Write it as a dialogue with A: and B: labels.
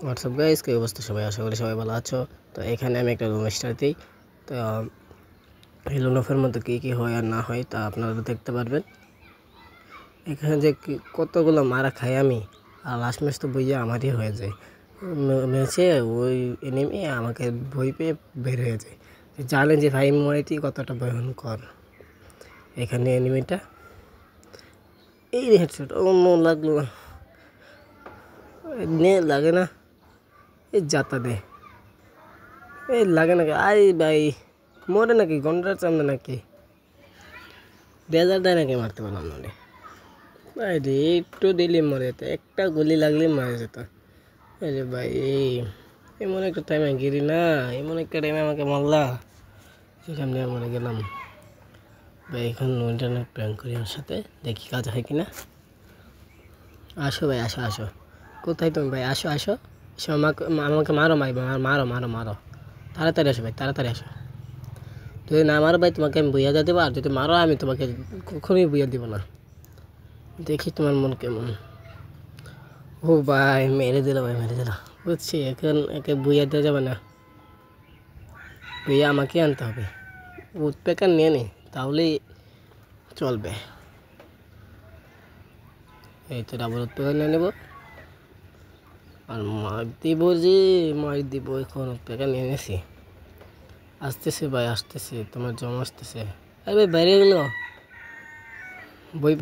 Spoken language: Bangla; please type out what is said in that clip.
A: হোয়াটসঅ্যাপ গাইস, কি অবস্থা সবাই? আশা করি সবাই ভালো আছো। তো এখানে আমি একটা রুম স্টার্ট দিই। তো এই লোনফের মধ্যে কী কী হয় আর না হয় তা আপনারা দেখতে পারবেন। এখানে যে কতগুলো মারা খাই আমি, আর লাস্ট ম্যাচ তো বইয়া আমারই হয়ে যায়। ম্যাচে ওই এনিমি আমাকে বই পেয়ে বের হয়ে যায়। জানেন যে ভাই মরাইটি কতটা ভয়ঙ্কর। এখানে এনিমিটা এই হেডশট অন্য লাগলো নে লাগে না, এই যাতা দে এই লাগে নাকি? আরে ভাই মরে নাকি? গন্ডার চামড়া নাকি? ডেজার দেয় নাকি? মারতে পারলাম না রে ভাই রে, একটু দিলে মরে যেত, একটা গুলি লাগলে মারা যেত। আরে ভাই এমন একটা টাইমে গিরি না, এমন একটা টাইমে আমাকে মারলা, সেখান দিয়ে মরে গেলাম ভাই। এখন ইন্টারনেট প্র্যাঙ্ক করি ওর সাথে, দেখি কাজ হয় কিনা। আসো ভাই, আসো আসো। কোথায় তুমি ভাই? আসো আসো আসো, আমাকে মারো ভাই, মারো মারো মারো, তাড়াতাড়ি আসো ভাই, তাড়াতাড়ি আসো। যদি না মারো ভাই তোমাকে আমি বইয়া দিয়ে দেবো, আর যদি মারো আমি তোমাকে কখনোই বইয়া দিব না। দেখি তোমার মন কেমন। ও ভাই মেরে দিল, ভাই মেরে দিল, বুঝছি। এখন একে বইয়া দেওয়া যাবে না, বইয়া আমাকে আনতে হবে। উৎপেকার নিয়ে নি তাহলেই চলবে। এই তো ডাবল উৎপেকার নিয়ে নেবো আর মার দিব, যে মার দিব। এখন উৎপেকার নিয়ে নিয়েছি, আসতেছে ভাই আসতেছে, তোমার জমা আসতেছে। আরে ভাই বাইরে গেল বই।